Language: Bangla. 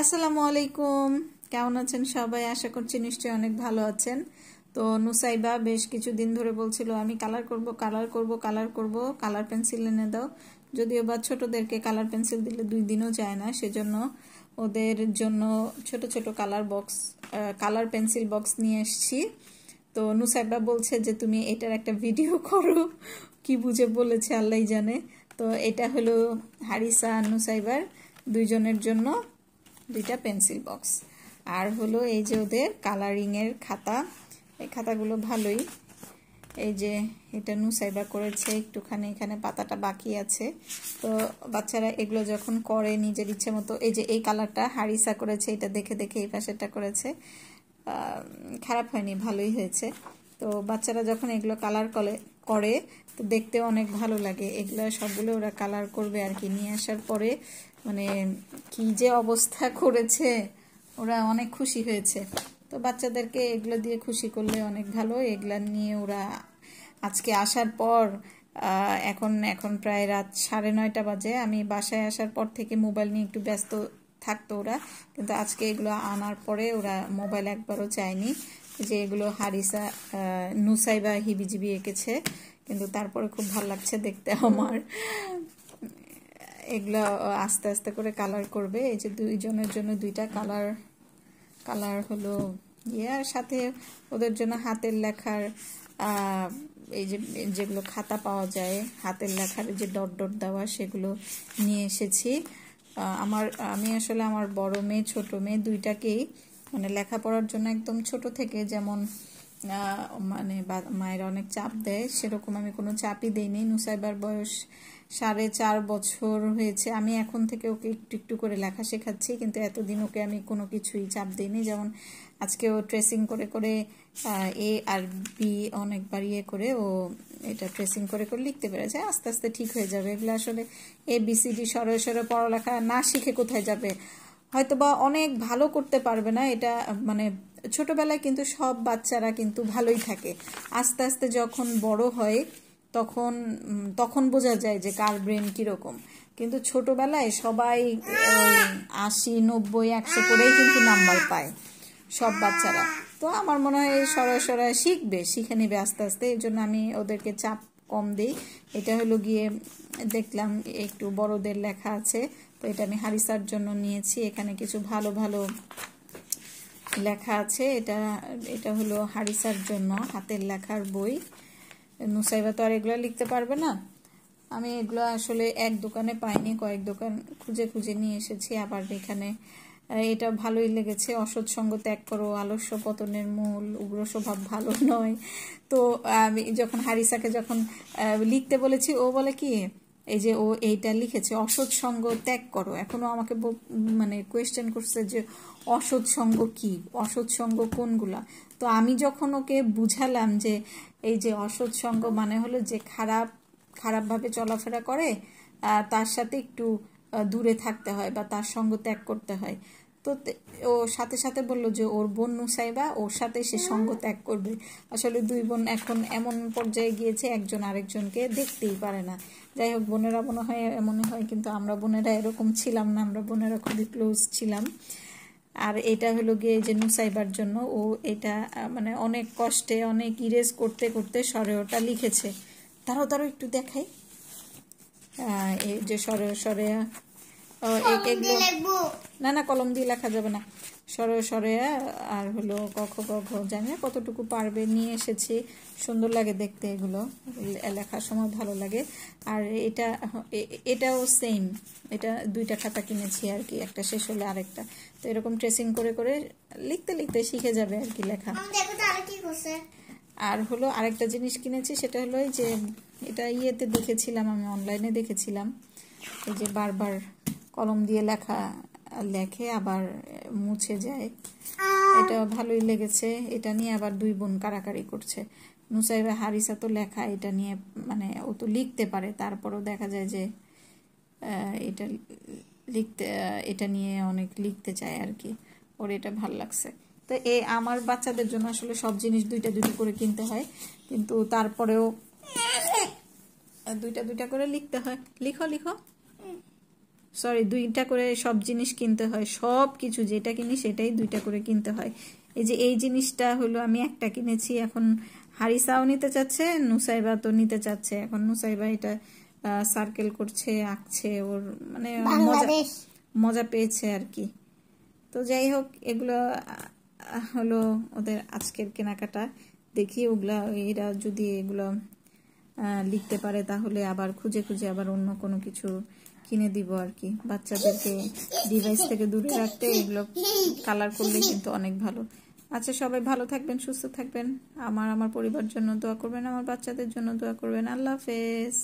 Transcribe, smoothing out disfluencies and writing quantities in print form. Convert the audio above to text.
আসসালামু আলাইকুম। কেমন আছেন সবাই? আশা করছি নিশ্চয়ই অনেক ভালো আছেন। তো নুসাইবা বেশ কিছুদিন ধরে বলছিল আমি কালার করব কালার পেন্সিল এনে দাও। যদিও বা ছোটদেরকে কালার পেন্সিল দিলে 2 দিনও যায় না, সেজন্য ওদের জন্য ছোট ছোট কালার পেন্সিল বক্স নিয়ে এসেছি। তো নুসাইবা বলছে যে তুমি এটার একটা ভিডিও করো, কি বুঝে বলেছে আল্লাহই জানে। তো এটা হলো হারিসা আর নুসাইবার দুইজনের জন্য 2টা পেন্সিল বক্স। আর হলো এই যে ওদের কালারিংয়ের খাতা। এই খাতাগুলো ভালোই। এই যে এটা নুসাইবা করেছে, একটুখানি এখানে পাতাটা বাকি আছে। তো বাচ্চারা এগুলো যখন করে নিজের ইচ্ছে মতো, এই যে এই কালারটা হারিসা করেছে, এটা দেখে দেখে এই পাশেরটা করেছে, খারাপ হয়নি, ভালোই হয়েছে। তো বাচ্চারা যখন এগুলো কালার করে তো দেখতে অনেক ভালো লাগে। এগুলো সবগুলো ওরা কালার করবে আর কি। নিয়ে আসার পরে মানে কি যে অবস্থা করেছে, ওরা অনেক খুশি হয়েছে। তো বাচ্চাদেরকে এগুলো দিয়ে খুশি করলে অনেক ভালো। এগুলা নিয়ে ওরা আজকে আসার পর এখন প্রায় রাত 9:30 বাজে। আমি বাসায় আসার পর থেকে মোবাইল নিয়ে একটু ব্যস্ত থাকতো ওরা, কিন্তু আজকে এগুলো আনার পরে ওরা মোবাইল একবারও চায়নি। যে এগুলো হারিসা নুসাইবা হিবিজিবি এঁকেছে, কিন্তু তারপরে খুব ভালো লাগছে দেখতে আমার। এগুলো আস্তে আস্তে করে কালার করবে। এই যে দুইজনের জন্য 2টা কালার হলো আর সাথে ওদের জন্য হাতের লেখার এই যে যেগুলো খাতা পাওয়া যায় হাতের লেখার যে ডট ডট দেওয়া, সেগুলো নিয়ে এসেছি। আমি আসলে আমার বড় মেয়ে ছোট মেয়ে দুইটাকেই মানে লেখাপড়ার জন্য একদম ছোট থেকে যেমন মানে মায়ের অনেক চাপ দেয়, সেরকম আমি কোনো চাপই দেইনি। নুসাইবার বয়স 4.5 বছর হয়েছে। আমি এখন থেকে ওকে একটু একটু করে লেখা শেখাচ্ছি, কিন্তু এতদিন ওকে আমি কোনো কিছুই চাপ দিইনি। যেমন আজকে ও ট্রেসিং করে করে এ আর বি অনেকবার করে ও এটা ট্রেসিং করে করে লিখতে পেরেছে। আস্তে আস্তে ঠিক হয়ে যাবে। এগুলো আসলে ABCD সরে সরে পড়ালেখা না শিখে কোথায় যাবে। হয়তোবা অনেক ভালো করতে পারবে না, এটা মানে ছোটবেলায় কিন্তু সব বাচ্চারা কিন্তু ভালোই থাকে। আস্তে আস্তে যখন বড় হয় তখন বোঝা যায় যে কার ব্রেন কিরকম। কিন্তু ছোটবেলায় সবাই 80, 90, 100 করেই কিন্তু নাম্বার পায় সব বাচ্চারা। তো আমার মনে হয় সরাসরি শিখে নেবে আস্তে আস্তে। এই জন্য আমি ওদেরকে চাপ কম দিই। এটা হলো গিয়ে দেখলাম একটু বড়দের লেখা আছে, তো এটা আমি হারিসার জন্য নিয়েছি। এখানে কিছু ভালো ভালো লেখা আছে। এটা হলো হারিসার জন্য হাতের লেখার বই। নুসাইবা তো আর এগুলো লিখতে পারবে না। আমি এগুলো আসলে এক দোকানে পাইনি, কয়েক দোকান খুঁজে খুঁজে নিয়ে এসেছি। আবার এখানে এটা ভালোই লেগেছে, অসৎ সঙ্গ ত্যাগ করো, আলস্য পতনের মূল, উগ্র স্বভাব ভালো নয়। তো আমি যখন হারিসাকে লিখতে বলেছি, ও বলে কি এই যে ও এইটা লিখেছে অসৎ সঙ্গ ত্যাগ করো। এখনো আমাকে মানে কোয়েশ্চেন করছে যে অসৎ সঙ্গ কি, অসৎ সঙ্গ কোনগুলা। তো আমি যখন ওকে বুঝালাম যে এই যে অসৎ সঙ্গ মানে হলো যে খারাপভাবে চলাফেরা করে, তার সাথে একটু দূরে থাকতে হয় বা তার সঙ্গ ত্যাগ করতে হয়। তো ও সাথে সাথে বলল যে ওর বোন নুসাইবা, ওর সাথে সে সঙ্গ ত্যাগ করবে। আসলে 2 বোন এখন এমন পর্যায়ে গিয়েছে একজন আরেকজনকে দেখতেই পারে না। যাই হোক, বোনেরা মনে হয় এমনই হয়, কিন্তু আমরা বোনেরা এরকম ছিলাম না, আমরা বোনেরা খুবই ক্লোজ ছিলাম। আর এটা হলো গিয়ে যে নুসাইবার জন্য ও এটা মানে অনেক কষ্টে অনেক ইরেজ করতে করতে সরে ওটা লিখেছে। তারও একটু দেখাই। এই যে সরে না কলম দিয়ে লেখা যাবে না, সরে আর হলো ক জানি না কতটুকু পারবে নিয়ে এসেছি। সুন্দর লাগে দেখতে, এগুলো লেখার সময় ভালো লাগে। আর এটাও সেম, এটা 2টা খাতা কিনেছি আর কি, একটা শেষ হলে আরেকটা। তো এরকম ট্রেসিং করে করে লিখতে লিখতে শিখে যাবে আর কি লেখা। আর হলো আরেকটা জিনিস কিনেছি, সেটা হলো এই যে এটা দেখেছিলাম, আমি অনলাইনে দেখেছিলাম, এই যে বারবার কলম দিয়ে লেখে আবার মুছে যায়। এটা ভালোই লেগেছে। এটা নিয়ে আবার 2 বোন কারাকারি করছে। নুসাইবা হারিসা তো লেখা এটা নিয়ে মানে ও তো লিখতে পারে, তারপরও দেখা যায় যে এটা নিয়ে অনেক লিখতে চায় আর কি। ওর এটা ভালো লাগছে। তো আমার বাচ্চাদের জন্য আসলে সব জিনিস 2টা করে কিনতে হয়, কিন্তু তারপরেও 2টা করে লিখতে হয়। লিখো সরি 2টা করে সব জিনিস কিনতে হয়, সব কিছু যেটা কিনি সেটাই 2টা করে কিনতে হয়। এই যে এই জিনিসটা হলো আমি একটা কিনেছি, এখন হারিসাও নিতে চাচ্ছে, নুসাইবা তো নিতে চাচ্ছে। এখন নুসাইবা এটা সার্কেল করছে, আঁকছে, ওর মানে মজা মজা পেয়েছে আর কি। তো যাই হোক, এগুলো হলো ওদের আজকের কেনাকাটা। দেখি ওগুলা এরা যদি এগুলো লিখতে পারে তাহলে আবার খুঁজে খুঁজে আবার অন্য কোনো কিছু কিনে দিব আর কি। বাচ্চাদেরকে ডিভাইস থেকে দূরে রাখতে এগুলো কালার করলে কিন্তু অনেক ভালো। আচ্ছা, সবাই ভালো থাকবেন, সুস্থ থাকবেন, আমার পরিবার জন্য দোয়া করবেন, আমার বাচ্চাদের জন্য দোয়া করবেন। আল্লাহ হাফেজ।